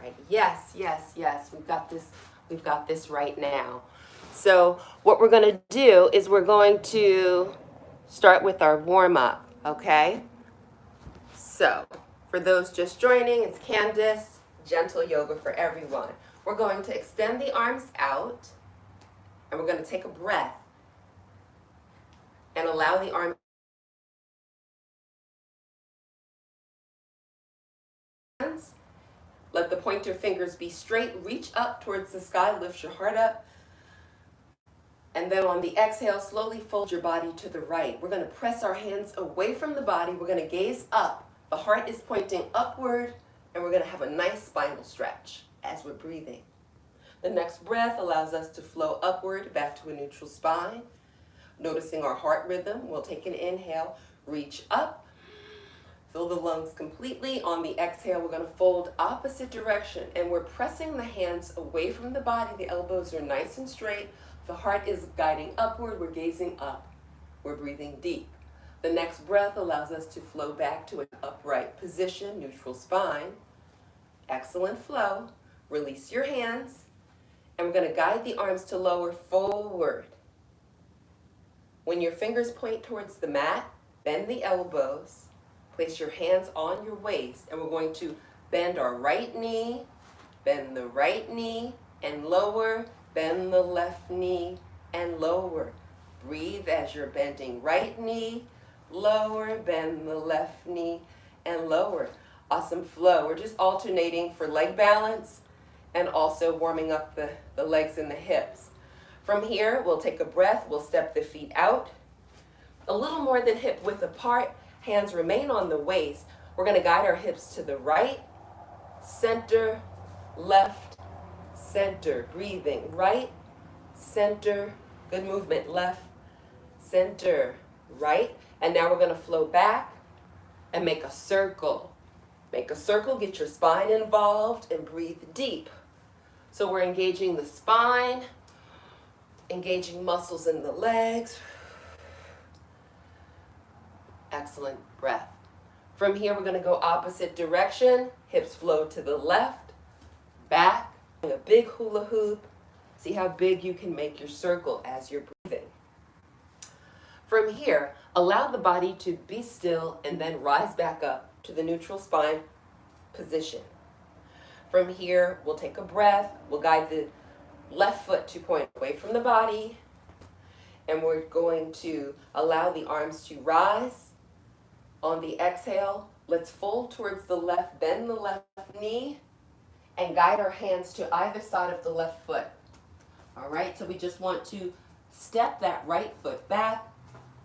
right. Yes, yes, yes. We've got this right now. So what we're going to do is we're going to start with our warm up, okay? So for those just joining, it's Candace, Gentle Yoga for Everyone. We're going to extend the arms out and we're going to take a breath and allow the arms. Let the pointer fingers be straight. Reach up towards the sky. Lift your heart up. And then on the exhale, slowly fold your body to the right. We're going to press our hands away from the body. We're going to gaze up. The heart is pointing upward. And we're going to have a nice spinal stretch as we're breathing. The next breath allows us to flow upward back to a neutral spine. Noticing our heart rhythm. We'll take an inhale. Reach up. Fill the lungs completely. On the exhale, we're going to fold opposite direction. And we're pressing the hands away from the body. The elbows are nice and straight. The heart is guiding upward. We're gazing up. We're breathing deep. The next breath allows us to flow back to an upright position, neutral spine. Excellent flow. Release your hands. And we're going to guide the arms to lower forward. When your fingers point towards the mat, bend the elbows. Place your hands on your waist, and we're going to bend our right knee, bend the right knee, and lower, bend the left knee, and lower. Breathe as you're bending right knee, lower, bend the left knee, and lower. Awesome flow. We're just alternating for leg balance and also warming up the legs and the hips. From here, we'll take a breath. We'll step the feet out, a little more than hip width apart. Hands remain on the waist. We're going to guide our hips to the right, center, left, center. Breathing right, center, good movement, left, center, right. And now we're going to flow back and make a circle. Make a circle, get your spine involved, and breathe deep. So we're engaging the spine, engaging muscles in the legs. Excellent breath. From here, we're going to go opposite direction. Hips flow to the left, back, a big hula hoop. See how big you can make your circle as you're breathing. From here, allow the body to be still and then rise back up to the neutral spine position. From here, we'll take a breath. We'll guide the left foot to point away from the body. And we're going to allow the arms to rise. On the exhale, let's fold towards the left, bend the left knee, and guide our hands to either side of the left foot. All right, so we just want to step that right foot back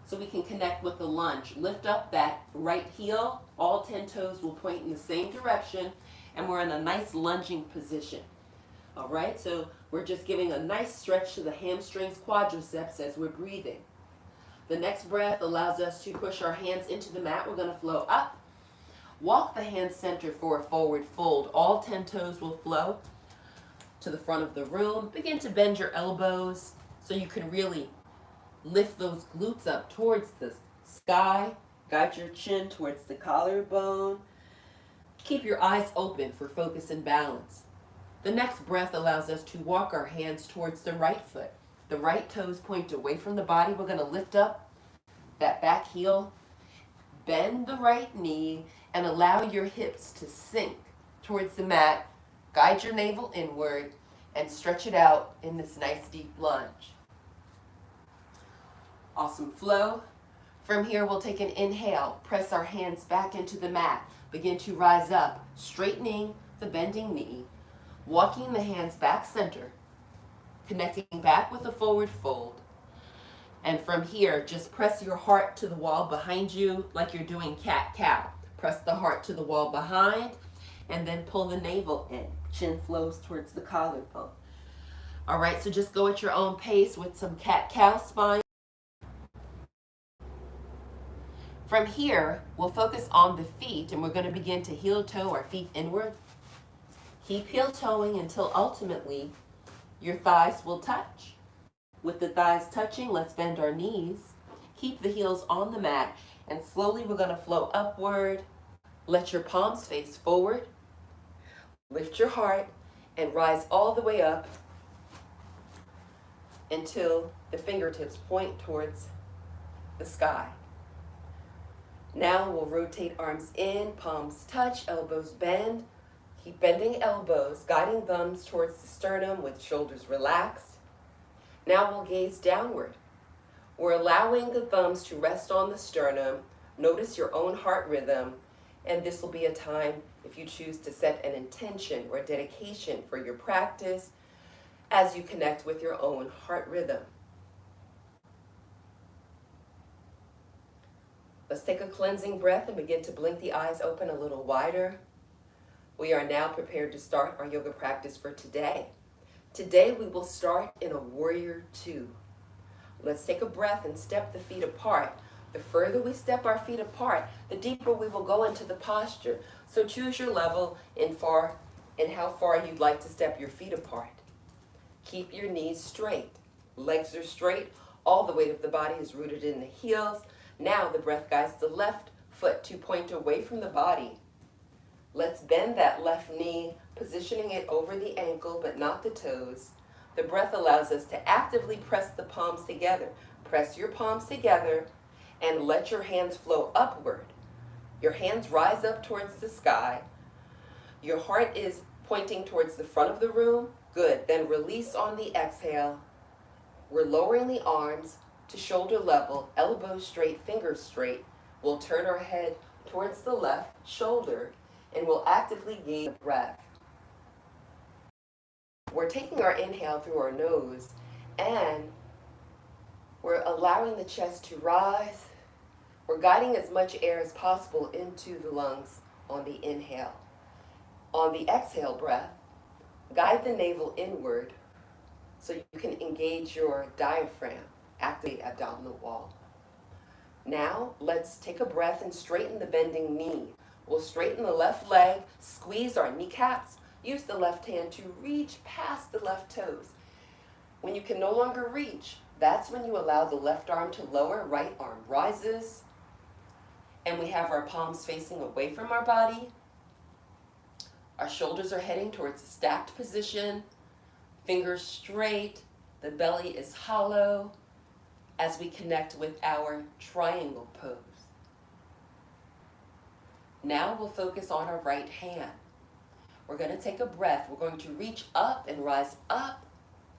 so we can connect with the lunge. Lift up that right heel. All 10 toes will point in the same direction, and we're in a nice lunging position. All right, so we're just giving a nice stretch to the hamstrings, quadriceps as we're breathing. The next breath allows us to push our hands into the mat. We're going to flow up. Walk the hands center for a forward fold. All 10 toes will flow to the front of the room. Begin to bend your elbows so you can really lift those glutes up towards the sky. Guide your chin towards the collarbone. Keep your eyes open for focus and balance. The next breath allows us to walk our hands towards the right foot. The right toes point away from the body. We're going to lift up that back heel, bend the right knee, and allow your hips to sink towards the mat. Guide your navel inward and stretch it out in this nice deep lunge. Awesome flow. From here, we'll take an inhale. Press our hands back into the mat. Begin to rise up, straightening the bending knee, walking the hands back center, connecting back with a forward fold. And from here, just press your heart to the wall behind you like you're doing cat-cow. Press the heart to the wall behind and then pull the navel in. Chin flows towards the collarbone. All right, so just go at your own pace with some cat-cow spine. From here, we'll focus on the feet and we're going to begin to heel toe our feet inward. Keep heel toeing until ultimately your thighs will touch. With the thighs touching, let's bend our knees. Keep the heels on the mat, and slowly we're going to flow upward. Let your palms face forward. Lift your heart and rise all the way up until the fingertips point towards the sky. Now we'll rotate arms in, palms touch, elbows bend. Keep bending elbows, guiding thumbs towards the sternum with shoulders relaxed. Now we'll gaze downward. We're allowing the thumbs to rest on the sternum. Notice your own heart rhythm, and this will be a time if you choose to set an intention or dedication for your practice as you connect with your own heart rhythm. Let's take a cleansing breath and begin to blink the eyes open a little wider. We are now prepared to start our yoga practice for today. Today we will start in a warrior two. Let's take a breath and step the feet apart. The further we step our feet apart, the deeper we will go into the posture. So choose your level and how far you'd like to step your feet apart. Keep your knees straight. Legs are straight. All the weight of the body is rooted in the heels. Now the breath guides the left foot to point away from the body. Let's bend that left knee, positioning it over the ankle but not the toes. The breath allows us to actively press the palms together. Press your palms together and let your hands flow upward. Your hands rise up towards the sky. Your heart is pointing towards the front of the room. Good. Then release on the exhale. We're lowering the arms to shoulder level, elbows straight, fingers straight. We'll turn our head towards the left shoulder and we'll actively gain the breath. We're taking our inhale through our nose and we're allowing the chest to rise. We're guiding as much air as possible into the lungs on the inhale. On the exhale breath, guide the navel inward so you can engage your diaphragm, activate the abdominal wall. Now, let's take a breath and straighten the bending knee. We'll straighten the left leg, squeeze our kneecaps, use the left hand to reach past the left toes. When you can no longer reach, that's when you allow the left arm to lower, right arm rises, and we have our palms facing away from our body. Our shoulders are heading towards a stacked position, fingers straight, the belly is hollow as we connect with our triangle pose. Now we'll focus on our right hand. We're going to take a breath. We're going to reach up and rise up,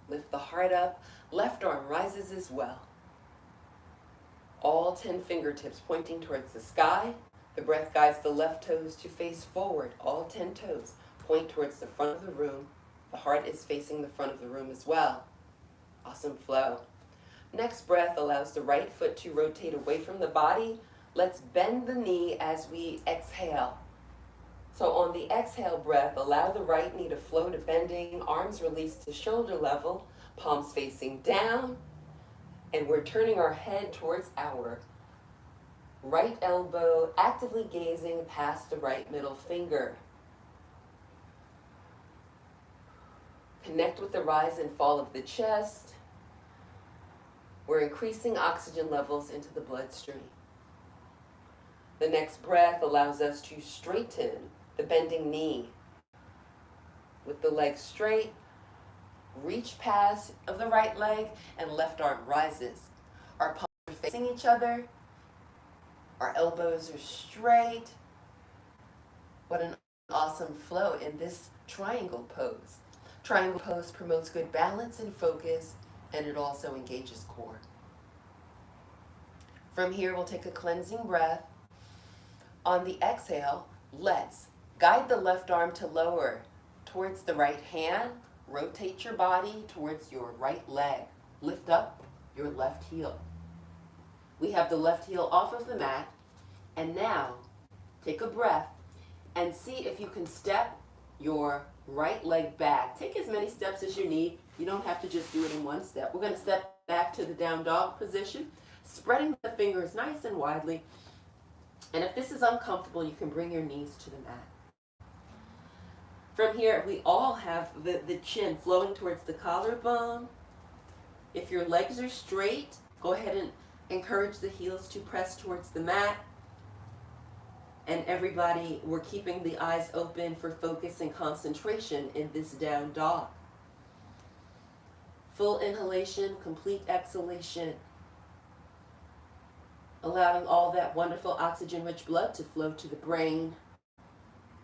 lift the heart up, left arm rises as well. All 10 fingertips pointing towards the sky. The breath guides the left toes to face forward. All 10 toes point towards the front of the room. The heart is facing the front of the room as well. Awesome flow. Next breath allows the right foot to rotate away from the body. Let's bend the knee as we exhale. So on the exhale breath, allow the right knee to flow to bending, arms released to shoulder level, palms facing down, and we're turning our head towards our right elbow, actively gazing past the right middle finger. Connect with the rise and fall of the chest. We're increasing oxygen levels into the bloodstream. The next breath allows us to straighten the bending knee. With the leg straight, reach past of the right leg and left arm rises. Our palms are facing each other. Our elbows are straight. What an awesome flow in this triangle pose. Triangle pose promotes good balance and focus, and it also engages core. From here, we'll take a cleansing breath. On the exhale, let's guide the left arm to lower towards the right hand. Rotate your body towards your right leg. Lift up your left heel. We have the left heel off of the mat. And now, take a breath and see if you can step your right leg back. Take as many steps as you need. You don't have to just do it in one step. We're going to step back to the down dog position, spreading the fingers nice and widely. And if this is uncomfortable, you can bring your knees to the mat. From here, we all have the chin flowing towards the collarbone. If your legs are straight, go ahead and encourage the heels to press towards the mat. And everybody, we're keeping the eyes open for focus and concentration in this down dog. Full inhalation, complete exhalation, allowing all that wonderful oxygen-rich blood to flow to the brain,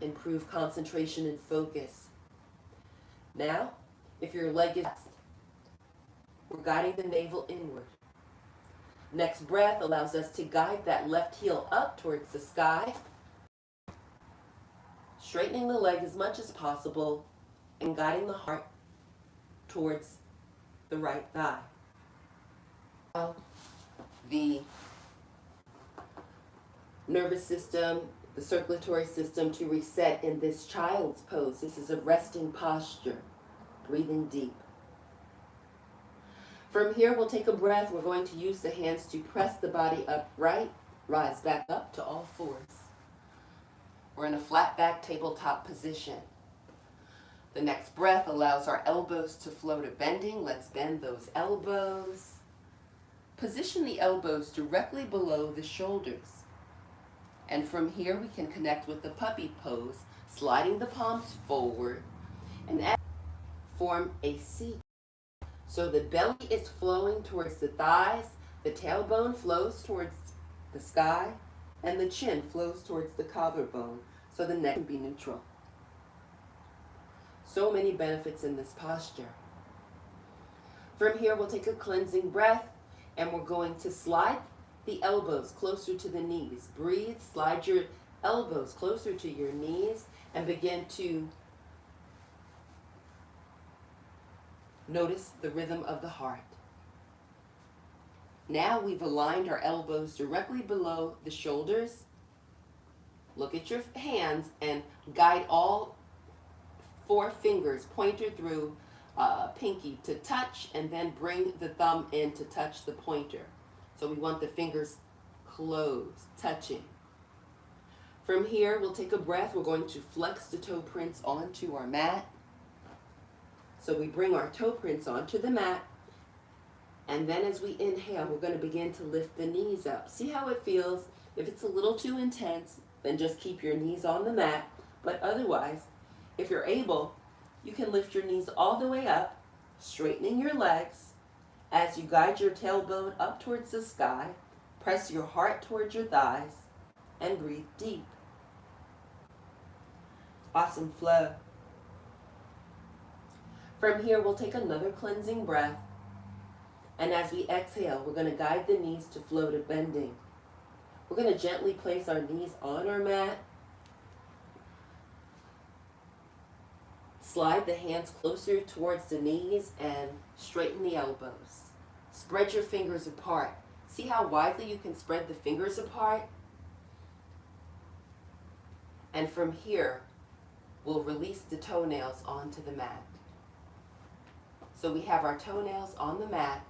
improve concentration and focus. Now, if your leg is, we're guiding the navel inward. Next breath allows us to guide that left heel up towards the sky, straightening the leg as much as possible and guiding the heart towards the right thigh. Now, the nervous system, the circulatory system to reset in this child's pose. This is a resting posture, breathing deep. From here, we'll take a breath. We're going to use the hands to press the body upright, rise back up to all fours. We're in a flat back tabletop position. The next breath allows our elbows to flow to bending. Let's bend those elbows. Position the elbows directly below the shoulders. And from here, we can connect with the puppy pose, sliding the palms forward and form a C. So the belly is flowing towards the thighs, the tailbone flows towards the sky, and the chin flows towards the collarbone, so the neck can be neutral. So many benefits in this posture. From here, we'll take a cleansing breath, and we're going to slide the elbows closer to the knees. Breathe, slide your elbows closer to your knees, and begin to notice the rhythm of the heart. Now we've aligned our elbows directly below the shoulders. Look at your hands and guide all 4 fingers, pointer through pinky to touch, and then bring the thumb in to touch the pointer. So we want the fingers closed, touching. From here, we'll take a breath. We're going to flex the toe prints onto our mat. So we bring our toe prints onto the mat, and then as we inhale, we're going to begin to lift the knees up. See how it feels? If it's a little too intense, then just keep your knees on the mat. But otherwise, if you're able, you can lift your knees all the way up, straightening your legs as you guide your tailbone up towards the sky. Press your heart towards your thighs and breathe deep. Awesome flow. From here, we'll take another cleansing breath. And as we exhale, we're going to guide the knees to flow to bending. We're going to gently place our knees on our mat. Slide the hands closer towards the knees and straighten the elbows. Spread your fingers apart. See how widely you can spread the fingers apart? And from here, we'll release the toenails onto the mat. So we have our toenails on the mat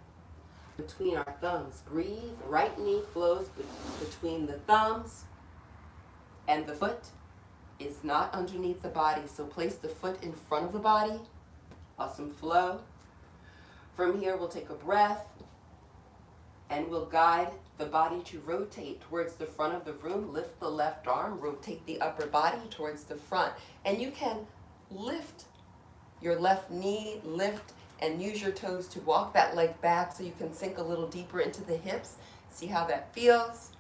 between our thumbs. Breathe. Right knee flows between the thumbs, and the foot is not underneath the body. So place the foot in front of the body. Awesome flow. From here, we'll take a breath, and we'll guide the body to rotate towards the front of the room. Lift the left arm, rotate the upper body towards the front. And you can lift your left knee, lift and use your toes to walk that leg back so you can sink a little deeper into the hips. See how that feels?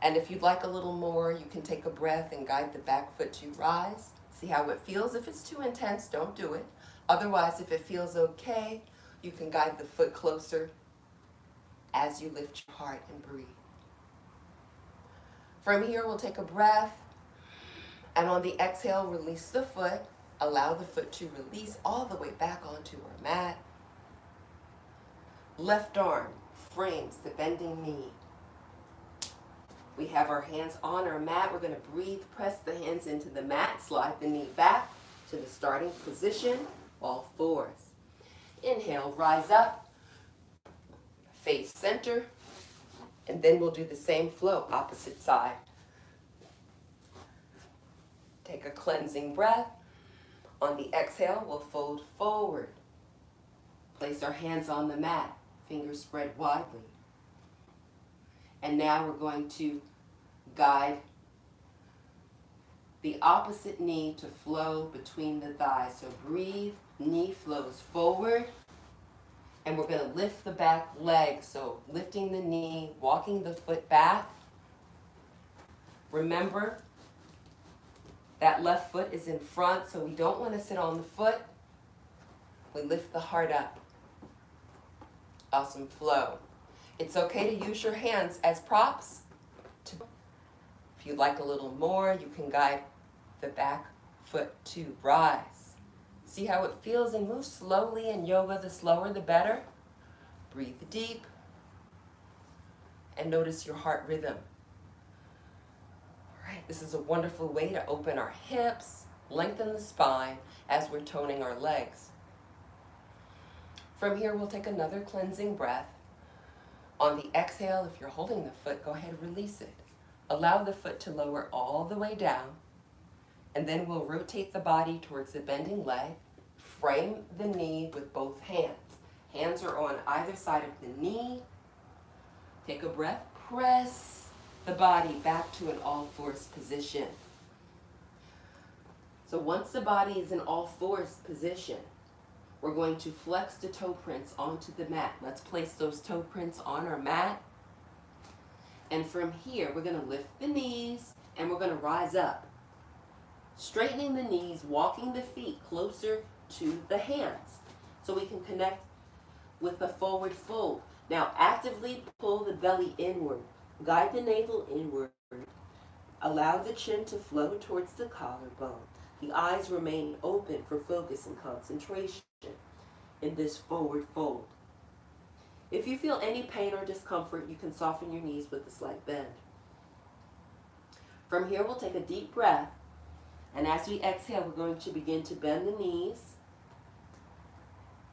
And if you'd like a little more, you can take a breath and guide the back foot to rise. See how it feels. If it's too intense, don't do it. Otherwise, if it feels okay, you can guide the foot closer as you lift your heart and breathe. From here, we'll take a breath, and on the exhale, release the foot. Allow the foot to release all the way back onto our mat. Left arm frames the bending knee. We have our hands on our mat. We're going to breathe, press the hands into the mat, slide the knee back to the starting position, all fours. Inhale, rise up, face center, and then we'll do the same flow, opposite side. Take a cleansing breath. On the exhale, we'll fold forward. Place our hands on the mat, fingers spread widely. And now we're going to Guide the opposite knee to flow between the thighs. So breathe, knee flows forward, and we're going to lift the back leg. So lifting the knee, walking the foot back. Remember, that left foot is in front, so we don't want to sit on the foot. We lift the heart up. Awesome flow. It's okay to use your hands as props. If you'd like a little more, you can guide the back foot to rise. See how it feels, and move slowly in yoga. The slower the better. Breathe deep and notice your heart rhythm. All right, this is a wonderful way to open our hips, lengthen the spine as we're toning our legs. From here, we'll take another cleansing breath. On the exhale, if you're holding the foot, go ahead and release it. Allow the foot to lower all the way down, and then we'll rotate the body towards the bending leg. Frame the knee with both hands. Hands are on either side of the knee. Take a breath. Press the body back to an all-fours position. So once the body is in all-fours position, we're going to flex the toe prints onto the mat. Let's place those toe prints on our mat. And from here, we're going to lift the knees and we're going to rise up. Straightening the knees, walking the feet closer to the hands so we can connect with the forward fold. Now actively pull the belly inward. Guide the navel inward. Allow the chin to flow towards the collarbone. The eyes remain open for focus and concentration in this forward fold. If you feel any pain or discomfort, you can soften your knees with a slight bend. From here, we'll take a deep breath. And as we exhale, we're going to begin to bend the knees.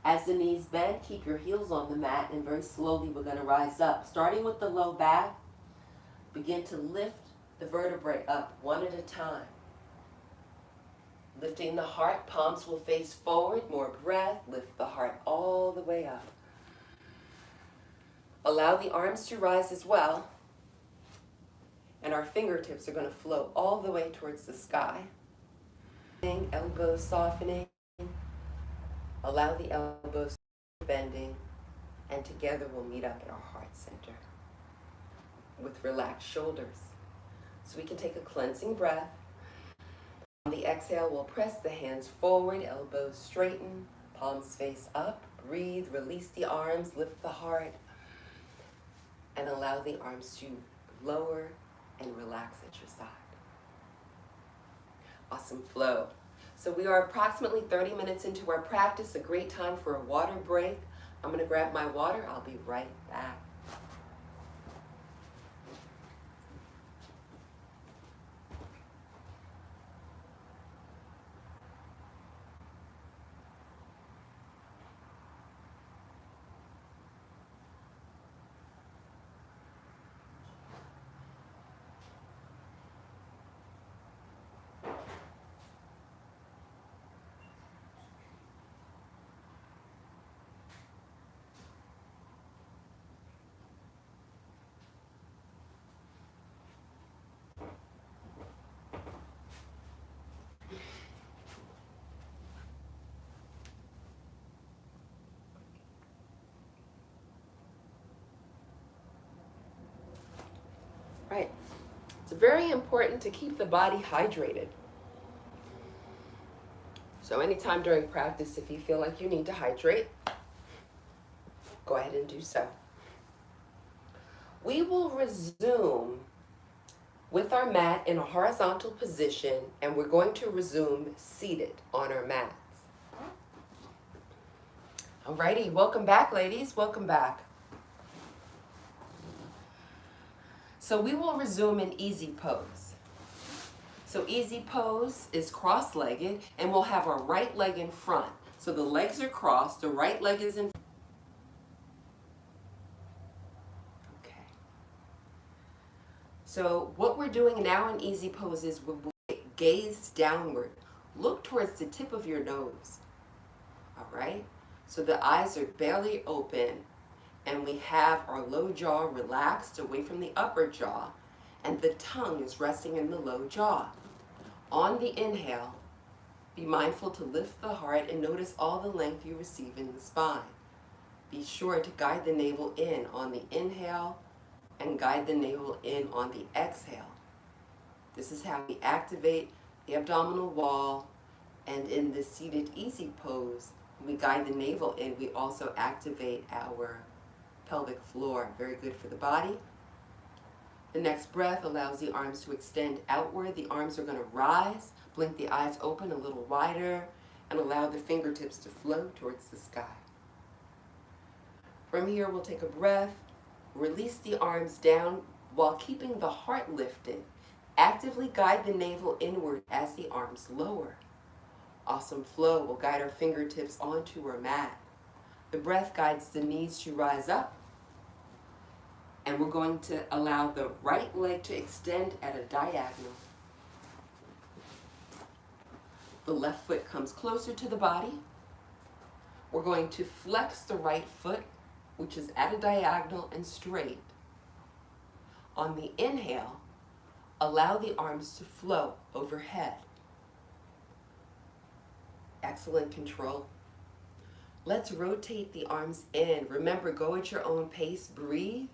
As the knees bend, keep your heels on the mat, and very slowly we're going to rise up. Starting with the low back, begin to lift the vertebrae up one at a time. Lifting the heart, palms will face forward, more breath, lift the heart all the way up. Allow the arms to rise as well, and our fingertips are going to flow all the way towards the sky. Elbows softening. Allow the elbows bending, and together we'll meet up at our heart center with relaxed shoulders. So we can take a cleansing breath. On the exhale, we'll press the hands forward, elbows straighten, palms face up. Breathe, release the arms, lift the heart, and allow the arms to lower and relax at your side. Awesome flow. So we are approximately 30 minutes into our practice, a great time for a water break. I'm going to grab my water. I'll be right back. Right. It's very important to keep the body hydrated. So anytime during practice, if you feel like you need to hydrate, go ahead and do so. We will resume with our mat in a horizontal position, and we're going to resume seated on our mats. Alrighty, welcome back, ladies. Welcome back. So we will resume in easy pose. So easy pose is cross-legged, and we'll have our right leg in front. So the legs are crossed, the right leg is in front. Okay. So what we're doing now in easy pose is we'll gaze downward. Look towards the tip of your nose. All right? So the eyes are barely open, and we have our low jaw relaxed away from the upper jaw, and the tongue is resting in the low jaw. On the inhale, be mindful to lift the heart and notice all the length you receive in the spine. Be sure to guide the navel in on the inhale and guide the navel in on the exhale. This is how we activate the abdominal wall, and in the seated easy pose, we guide the navel in. We also activate our pelvic floor. Very good for the body. The next breath allows the arms to extend outward. The arms are going to rise. Blink the eyes open a little wider and allow the fingertips to flow towards the sky. From here, we'll take a breath. Release the arms down while keeping the heart lifted. Actively guide the navel inward as the arms lower. Awesome flow. We'll guide our fingertips onto our mat. The breath guides the knees to rise up. And we're going to allow the right leg to extend at a diagonal. The left foot comes closer to the body. We're going to flex the right foot, which is at a diagonal and straight. On the inhale, allow the arms to flow overhead. Excellent control. Let's rotate the arms in. Remember, go at your own pace. Breathe.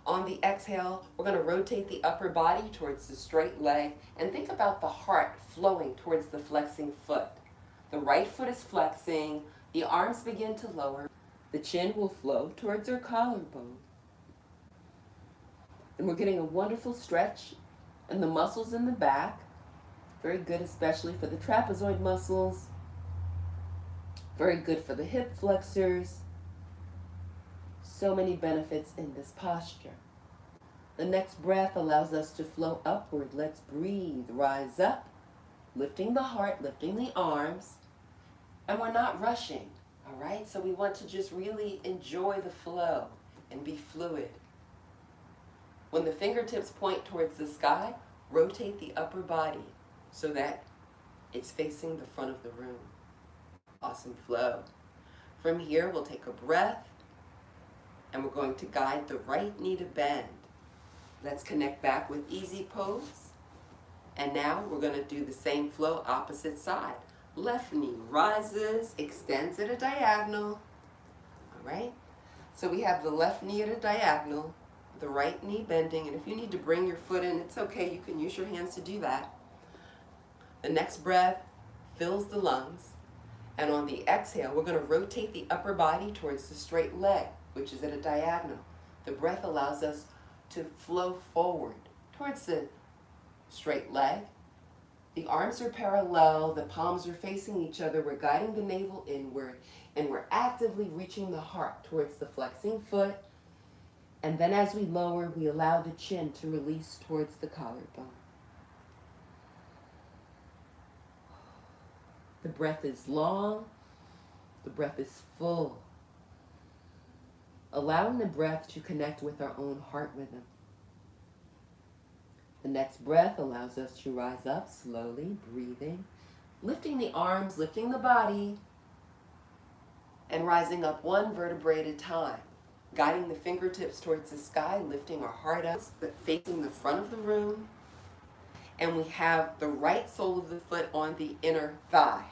On the exhale, we're going to rotate the upper body towards the straight leg and think about the heart flowing towards the flexing foot. The right foot is flexing, the arms begin to lower, the chin will flow towards our collarbone. And we're getting a wonderful stretch in the muscles in the back. Very good, especially for the trapezoid muscles. Very good for the hip flexors. So many benefits in this posture. The next breath allows us to flow upward. Let's breathe. Rise up, lifting the heart, lifting the arms. And we're not rushing, all right? So we want to just really enjoy the flow and be fluid. When the fingertips point towards the sky, rotate the upper body so that it's facing the front of the room. Awesome flow. From here, we'll take a breath. And we're going to guide the right knee to bend. Let's connect back with easy pose. And now we're going to do the same flow opposite side. Left knee rises, extends at a diagonal. All right? So we have the left knee at a diagonal, the right knee bending. And if you need to bring your foot in, it's okay. You can use your hands to do that. The next breath fills the lungs. And on the exhale, we're going to rotate the upper body towards the straight leg, which is at a diagonal. The breath allows us to flow forward towards the straight leg. The arms are parallel, the palms are facing each other. We're guiding the navel inward, and we're actively reaching the heart towards the flexing foot. And then as we lower, we allow the chin to release towards the collarbone. The breath is long, the breath is full. Allowing the breath to connect with our own heart rhythm. The next breath allows us to rise up slowly, breathing, lifting the arms, lifting the body, and rising up one vertebrae at a time, guiding the fingertips towards the sky, lifting our heart up, facing the front of the room, and we have the right sole of the foot on the inner thigh.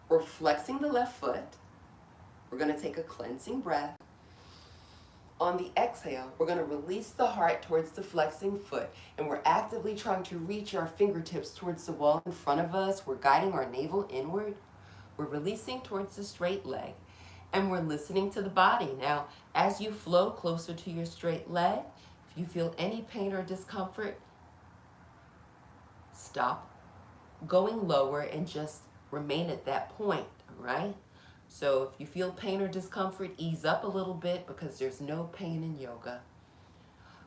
We're flexing the left foot. We're going to take a cleansing breath. On the exhale, we're going to release the heart towards the flexing foot, and we're actively trying to reach our fingertips towards the wall in front of us. We're guiding our navel inward. We're releasing towards the straight leg, and we're listening to the body. Now, as you flow closer to your straight leg, if you feel any pain or discomfort, stop going lower and just remain at that point, all right? So if you feel pain or discomfort, ease up a little bit because there's no pain in yoga.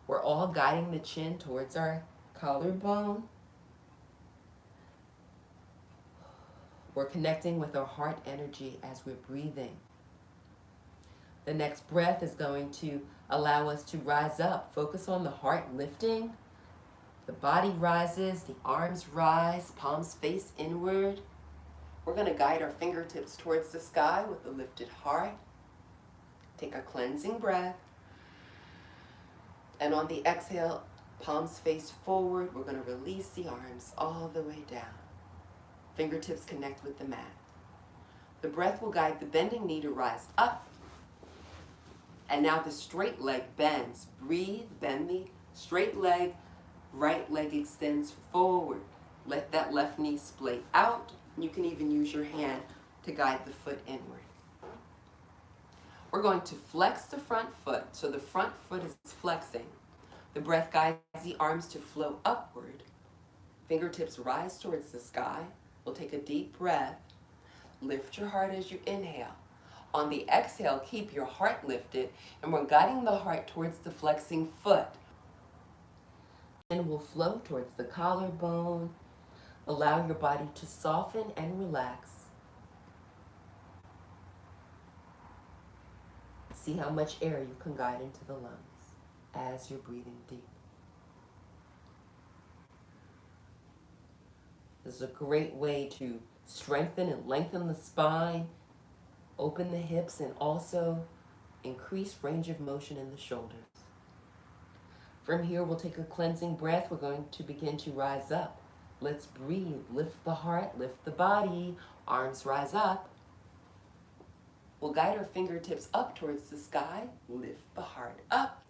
We're all guiding the chin towards our collarbone. We're connecting with our heart energy as we're breathing. The next breath is going to allow us to rise up. Focus on the heart lifting. The body rises, the arms rise, palms face inward. We're going to guide our fingertips towards the sky with a lifted heart. Take a cleansing breath. And on the exhale, palms face forward. We're going to release the arms all the way down. Fingertips connect with the mat. The breath will guide the bending knee to rise up. And now the straight leg bends. Breathe, bend the straight leg. Right leg extends forward. Let that left knee splay out. You can even use your hand to guide the foot inward. We're going to flex the front foot. So the front foot is flexing. The breath guides the arms to flow upward. Fingertips rise towards the sky. We'll take a deep breath. Lift your heart as you inhale. On the exhale, keep your heart lifted, and we're guiding the heart towards the flexing foot. And we'll flow towards the collarbone. Allow your body to soften and relax. See how much air you can guide into the lungs as you're breathing deep. This is a great way to strengthen and lengthen the spine, open the hips, and also increase range of motion in the shoulders. From here, we'll take a cleansing breath. We're going to begin to rise up. Let's breathe. Lift the heart, lift the body. Arms rise up. We'll guide our fingertips up towards the sky. Lift the heart up.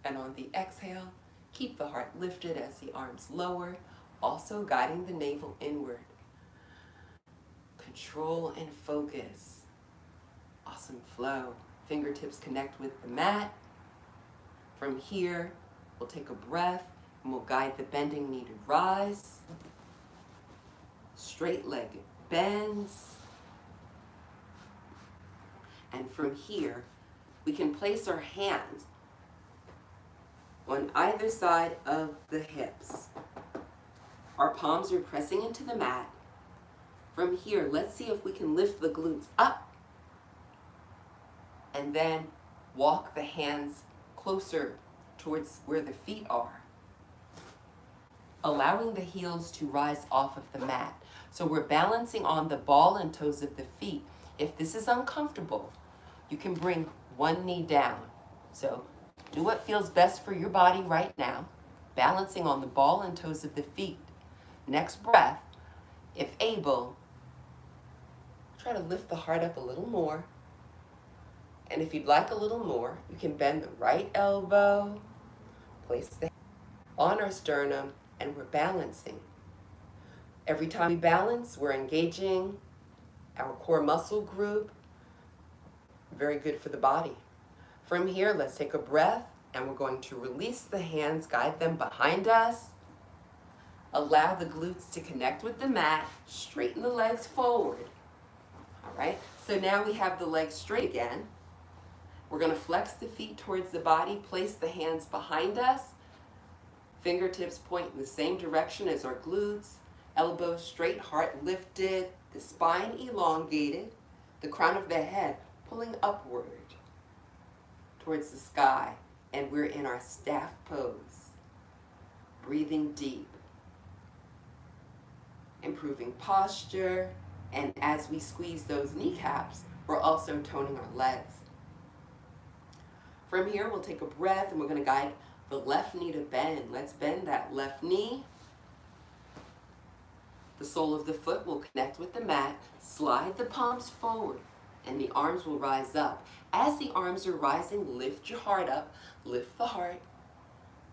And on the exhale, keep the heart lifted as the arms lower, also guiding the navel inward. Control and focus. Awesome flow. Fingertips connect with the mat. From here, we'll take a breath and we'll guide the bending knee to rise. Straight leg bends. And from here, we can place our hands on either side of the hips. Our palms are pressing into the mat. From here, let's see if we can lift the glutes up and then walk the hands closer towards where the feet are, allowing the heels to rise off of the mat. So we're balancing on the ball and toes of the feet. If this is uncomfortable, you can bring one knee down. So do what feels best for your body right now, balancing on the ball and toes of the feet. Next breath, if able, try to lift the heart up a little more. And if you'd like a little more, you can bend the right elbow, place the hand on our sternum, and we're balancing. Every time we balance, we're engaging our core muscle group. Very good for the body. From here, let's take a breath, and we're going to release the hands, guide them behind us. Allow the glutes to connect with the mat, straighten the legs forward. All right, so now we have the legs straight again. We're going to flex the feet towards the body, place the hands behind us. Fingertips point in the same direction as our glutes. Elbows straight, heart lifted, the spine elongated, the crown of the head pulling upward towards the sky. And we're in our staff pose. Breathing deep. Improving posture. And as we squeeze those kneecaps, we're also toning our legs. From here, we'll take a breath and we're going to guide the left knee to bend. Let's bend that left knee. The sole of the foot will connect with the mat. Slide the palms forward and the arms will rise up. As the arms are rising, lift your heart up. Lift the heart.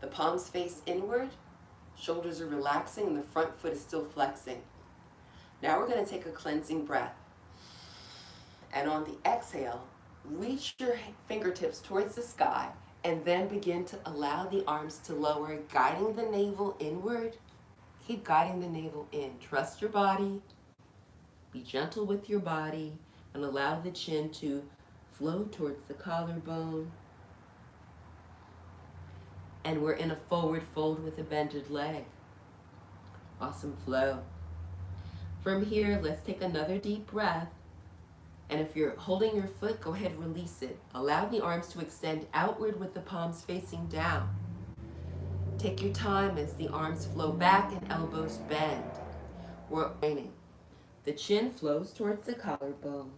The palms face inward. Shoulders are relaxing and the front foot is still flexing. Now we're going to take a cleansing breath. And on the exhale, reach your fingertips towards the sky and then begin to allow the arms to lower, guiding the navel inward. Keep guiding the navel in. Trust your body. Be gentle with your body and allow the chin to flow towards the collarbone. And we're in a forward fold with a bended leg. Awesome flow. From here, let's take another deep breath. And if you're holding your foot, go ahead and release it. Allow the arms to extend outward with the palms facing down. Take your time as the arms flow back and elbows bend. We're aiming. The chin flows towards the collarbone.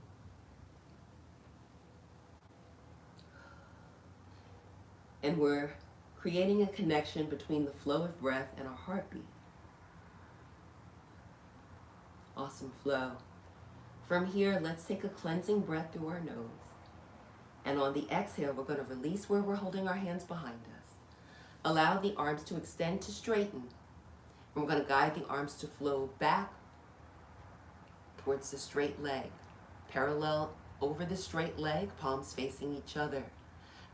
And we're creating a connection between the flow of breath and our heartbeat. Awesome flow. From here, let's take a cleansing breath through our nose. And on the exhale, we're going to release where we're holding our hands behind us. Allow the arms to extend to straighten. And we're going to guide the arms to flow back towards the straight leg. Parallel over the straight leg, palms facing each other.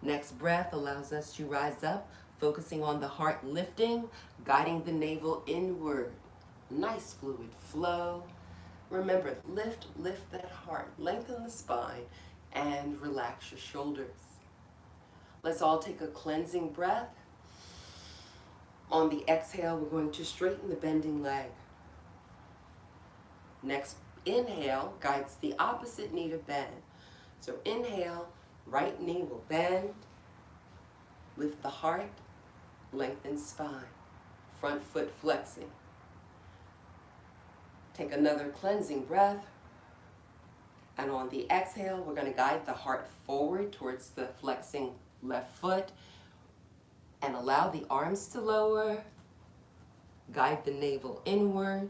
Next breath allows us to rise up, focusing on the heart lifting, guiding the navel inward. Nice fluid flow. Remember, lift that heart, lengthen the spine, and relax your shoulders. Let's all take a cleansing breath. On the exhale, we're going to straighten the bending leg. Next inhale guides the opposite knee to bend. So inhale, right knee will bend, lift the heart, lengthen spine, front foot flexing. Take another cleansing breath. And on the exhale, we're going to guide the heart forward towards the flexing left foot and allow the arms to lower. Guide the navel inward.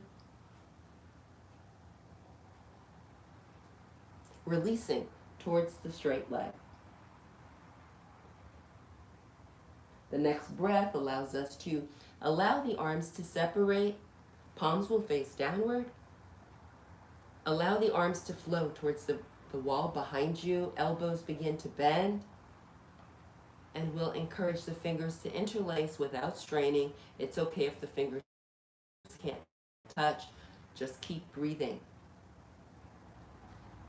Releasing towards the straight leg. The next breath allows us to allow the arms to separate. Palms will face downward. Allow the arms to flow towards the wall behind you. Elbows begin to bend. And we'll encourage the fingers to interlace without straining. It's okay if the fingers can't touch. Just keep breathing.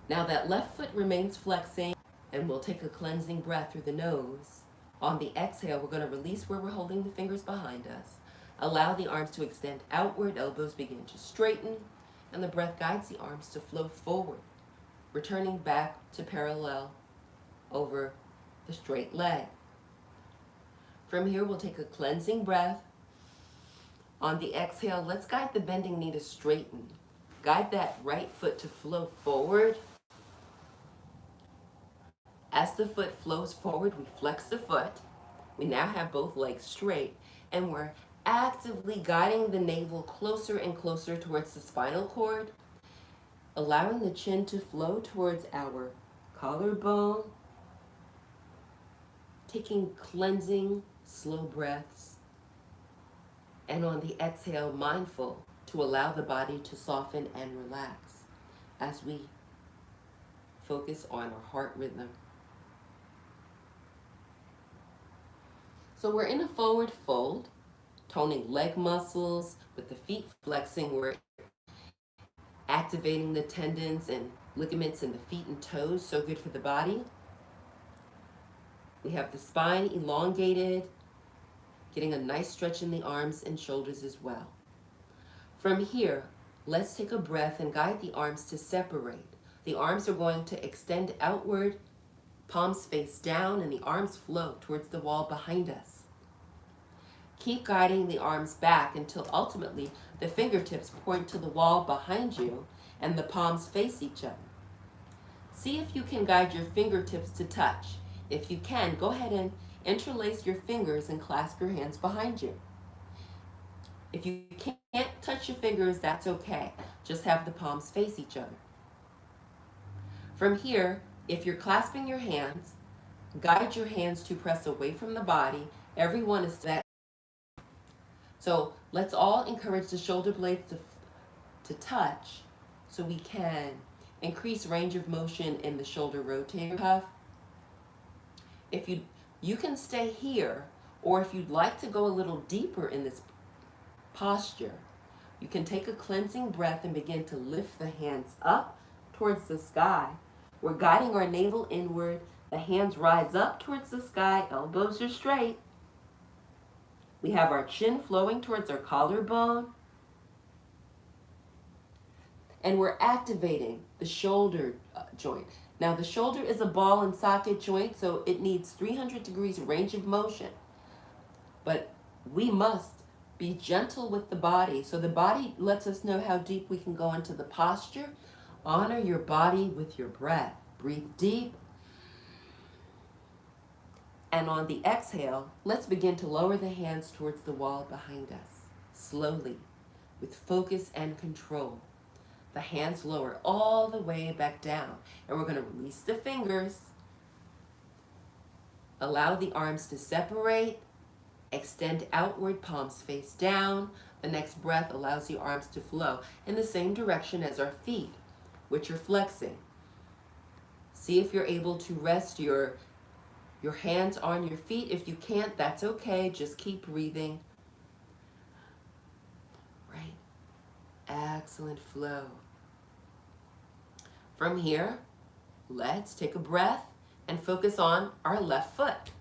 Now that left foot remains flexing, and we'll take a cleansing breath through the nose. On the exhale, we're going to release where we're holding the fingers behind us. Allow the arms to extend outward, elbows begin to straighten, and the breath guides the arms to flow forward, returning back to parallel over the straight leg. From here, we'll take a cleansing breath. On the exhale, let's guide the bending knee to straighten. Guide that right foot to flow forward. As the foot flows forward, we flex the foot. We now have both legs straight, and we're actively guiding the navel closer and closer towards the spinal cord, allowing the chin to flow towards our collarbone, taking cleansing, slow breaths, and on the exhale, mindful to allow the body to soften and relax as we focus on our heart rhythm. So we're in a forward fold, toning leg muscles with the feet flexing. We're activating the tendons and ligaments in the feet and toes, so good for the body. We have the spine elongated, getting a nice stretch in the arms and shoulders as well. From here, let's take a breath and guide the arms to separate. The arms are going to extend outward, palms face down, and the arms flow towards the wall behind us. Keep guiding the arms back until ultimately the fingertips point to the wall behind you and the palms face each other. See if you can guide your fingertips to touch. If you can, go ahead and interlace your fingers and clasp your hands behind you. If you can't touch your fingers, that's okay. Just have the palms face each other. From here, if you're clasping your hands, guide your hands to press away from the body. Everyone is that. So let's all encourage the shoulder blades to touch so we can increase range of motion in the shoulder rotator cuff. If you can stay here, or if you'd like to go a little deeper in this posture, you can take a cleansing breath and begin to lift the hands up towards the sky. We're guiding our navel inward. The hands rise up towards the sky, elbows are straight. We have our chin flowing towards our collarbone. And we're activating the shoulder joint. Now the shoulder is a ball and socket joint, so it needs 300 degrees range of motion. But we must be gentle with the body. So the body lets us know how deep we can go into the posture. Honor your body with your breath. Breathe deep. And on the exhale, let's begin to lower the hands towards the wall behind us, slowly, with focus and control. The hands lower all the way back down. And we're going to release the fingers. Allow the arms to separate. Extend outward, palms face down. The next breath allows the arms to flow in the same direction as our feet, which are flexing. See if you're able to rest your hands on your feet. If you can't, that's okay. Just keep breathing. Right. Excellent flow. From here, let's take a breath and focus on our left foot.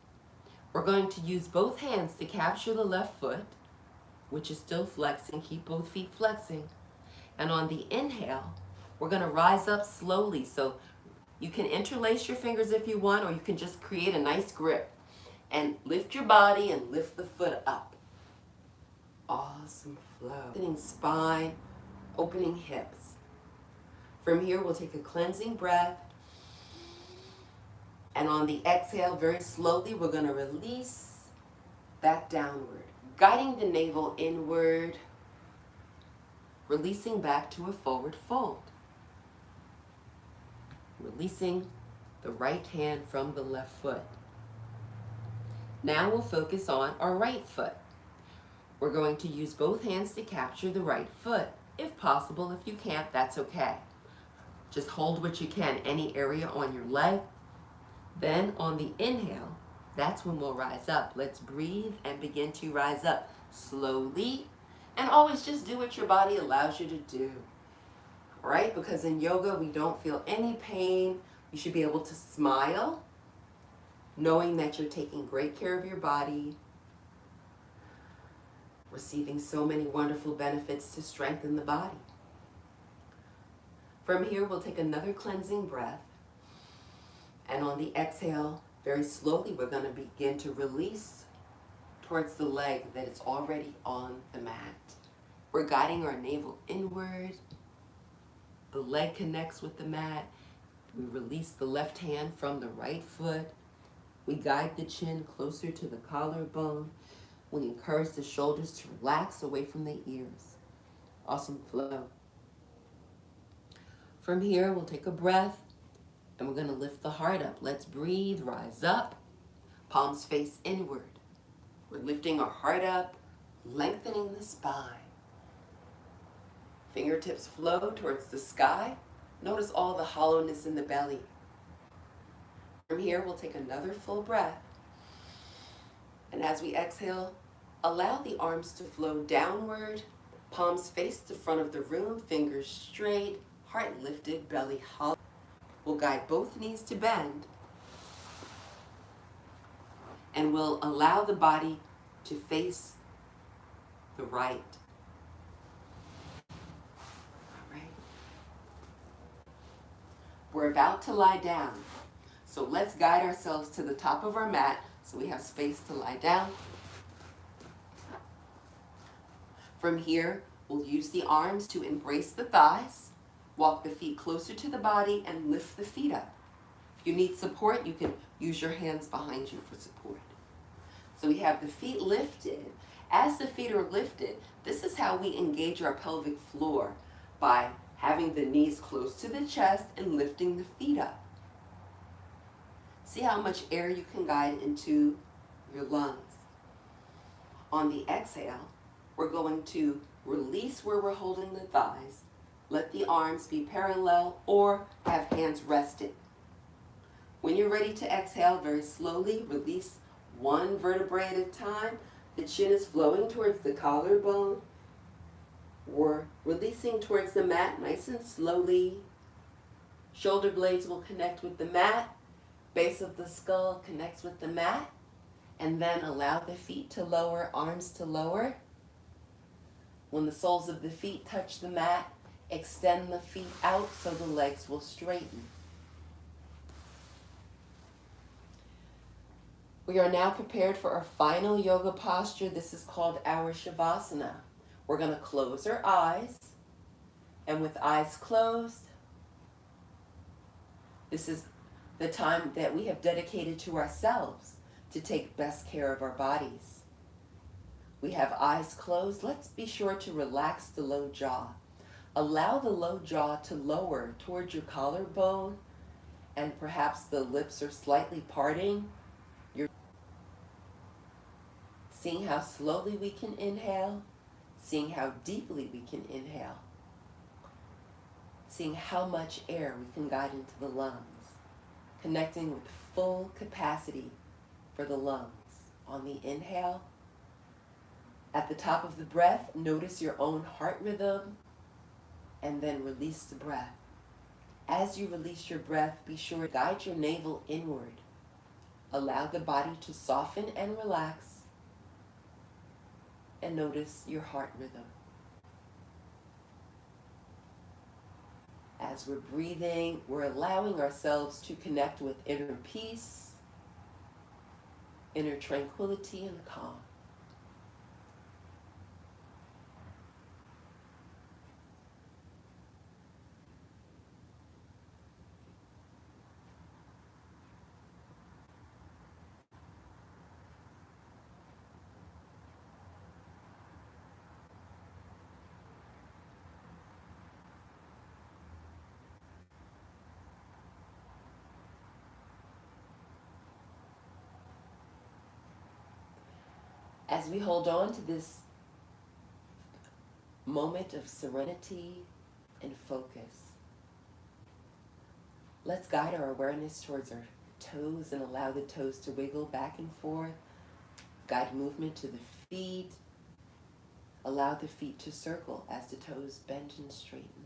We're going to use both hands to capture the left foot, which is still flexing. Keep both feet flexing. And on the inhale, we're going to rise up slowly. So you can interlace your fingers if you want, or you can just create a nice grip. And lift your body and lift the foot up. Awesome flow. Opening spine, opening hips. From here, we'll take a cleansing breath. And on the exhale, very slowly, we're going to release back downward, guiding the navel inward, releasing back to a forward fold. Releasing the right hand from the left foot. Now we'll focus on our right foot. We're going to use both hands to capture the right foot. If possible, if you can't, that's okay. Just hold what you can, any area on your leg. Then on the inhale, that's when we'll rise up. Let's breathe and begin to rise up slowly. And always just do what your body allows you to do. Right? Because in yoga, we don't feel any pain. You should be able to smile, knowing that you're taking great care of your body, receiving so many wonderful benefits to strengthen the body. From here, we'll take another cleansing breath. And on the exhale, very slowly, we're going to begin to release towards the leg that is already on the mat. We're guiding our navel inward. The leg connects with the mat. We release the left hand from the right foot. We guide the chin closer to the collarbone. We encourage the shoulders to relax away from the ears. Awesome flow. From here, we'll take a breath and we're going to lift the heart up. Let's breathe, rise up, palms face inward. We're lifting our heart up, lengthening the spine. Fingertips flow towards the sky. Notice all the hollowness in the belly. From here, we'll take another full breath. And as we exhale, allow the arms to flow downward, palms face the front of the room, fingers straight, heart lifted, belly hollow. We'll guide both knees to bend. And we'll allow the body to face the right. All right. We're about to lie down. So let's guide ourselves to the top of our mat so we have space to lie down. From here, we'll use the arms to embrace the thighs. Walk the feet closer to the body and lift the feet up. If you need support, you can use your hands behind you for support. So we have the feet lifted. As the feet are lifted, this is how we engage our pelvic floor, by having the knees close to the chest and lifting the feet up. See how much air you can guide into your lungs. On the exhale, we're going to release where we're holding the thighs. Let the arms be parallel or have hands rested. When you're ready to exhale, very slowly release one vertebrae at a time. The chin is flowing towards the collarbone. We're releasing towards the mat nice and slowly. Shoulder blades will connect with the mat. Base of the skull connects with the mat. And then allow the feet to lower, arms to lower. When the soles of the feet touch the mat, extend the feet out so the legs will straighten. We are now prepared for our final yoga posture. This is called our Shavasana. We're going to close our eyes. And with eyes closed, this is the time that we have dedicated to ourselves to take best care of our bodies. We have eyes closed. Let's be sure to relax the low jaw. Allow the low jaw to lower towards your collarbone, and perhaps the lips are slightly parting. You're seeing how slowly we can inhale, seeing how deeply we can inhale, seeing how much air we can guide into the lungs, connecting with full capacity for the lungs. On the inhale, at the top of the breath, notice your own heart rhythm, and then release the breath. As you release your breath, be sure to guide your navel inward. Allow the body to soften and relax, and notice your heart rhythm. As we're breathing, we're allowing ourselves to connect with inner peace, inner tranquility, and calm. As we hold on to this moment of serenity and focus, let's guide our awareness towards our toes and allow the toes to wiggle back and forth. Guide movement to the feet. Allow the feet to circle as the toes bend and straighten.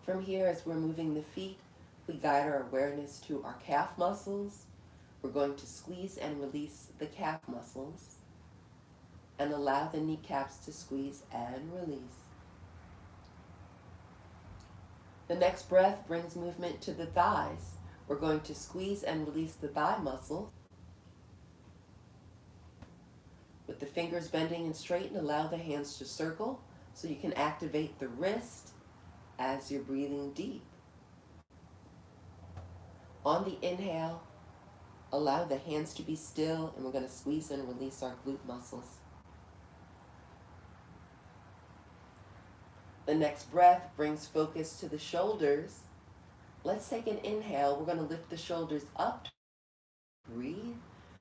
From here, as we're moving the feet, we guide our awareness to our calf muscles. We're going to squeeze and release the calf muscles and allow the kneecaps to squeeze and release. The next breath brings movement to the thighs. We're going to squeeze and release the thigh muscle. With the fingers bending and straight, and allow the hands to circle so you can activate the wrist as you're breathing deep. On the inhale, allow the hands to be still, and we're going to squeeze and release our glute muscles. The next breath brings focus to the shoulders. Let's take an inhale. We're going to lift the shoulders up. Breathe.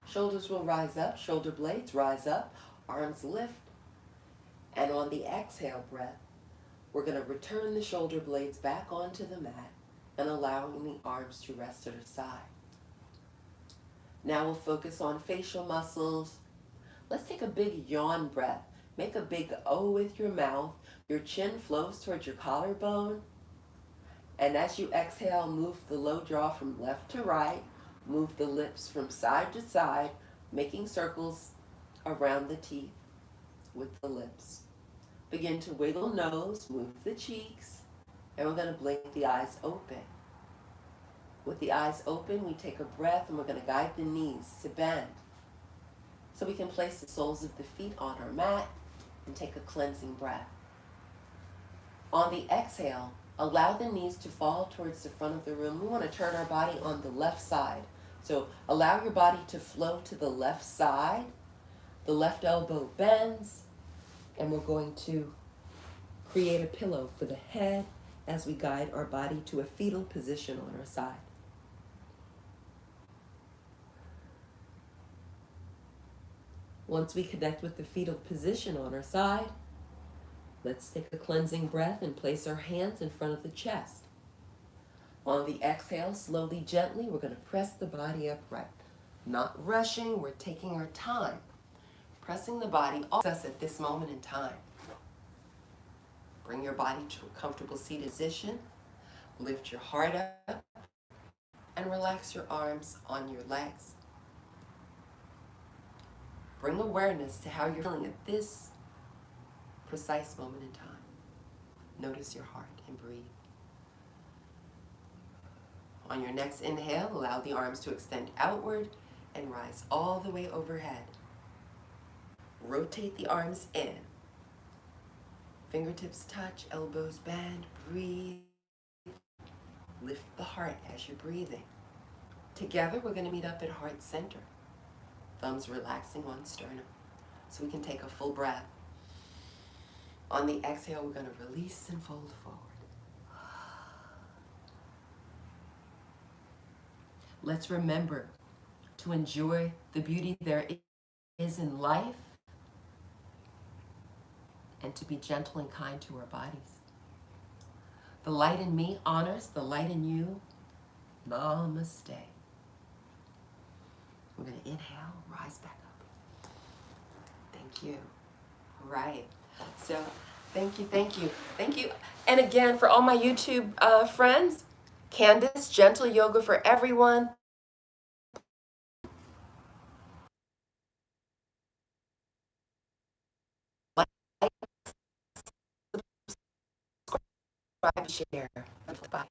Shoulders will rise up, shoulder blades rise up, arms lift. And on the exhale breath, we're going to return the shoulder blades back onto the mat and allowing the arms to rest at our side. Now we'll focus on facial muscles. Let's take a big yawn breath. Make a big O with your mouth. Your chin flows towards your collarbone. And as you exhale, move the low jaw from left to right. Move the lips from side to side, making circles around the teeth with the lips. Begin to wiggle nose, move the cheeks, and we're going to blink the eyes open. With the eyes open, we take a breath, and we're going to guide the knees to bend. So we can place the soles of the feet on our mat and take a cleansing breath. On the exhale, allow the knees to fall towards the front of the room. We want to turn our body on the left side. So allow your body to flow to the left side. The left elbow bends, and we're going to create a pillow for the head as we guide our body to a fetal position on our side. Once we connect with the fetal position on our side, let's take a cleansing breath and place our hands in front of the chest. On the exhale, slowly, gently, we're going to press the body upright. Not rushing, we're taking our time. Pressing the body us at this moment in time. Bring your body to a comfortable seated position. Lift your heart up and relax your arms on your legs. Bring awareness to how you're feeling at this precise moment in time. Notice your heart and breathe. On your next inhale, allow the arms to extend outward and rise all the way overhead. Rotate the arms in. Fingertips touch, elbows bend, breathe. Lift the heart as you're breathing. Together, we're going to meet up at heart center. Thumbs relaxing on sternum. So we can take a full breath. On the exhale, we're going to release and fold forward. Let's remember to enjoy the beauty there is in life and to be gentle and kind to our bodies. The light in me honors the light in you. Namaste. We're going to inhale, rise back up. Thank you. All right. So thank you. And again, for all my YouTube friends, Candace, Gentle Yoga for Everyone. Like, subscribe, share. Bye.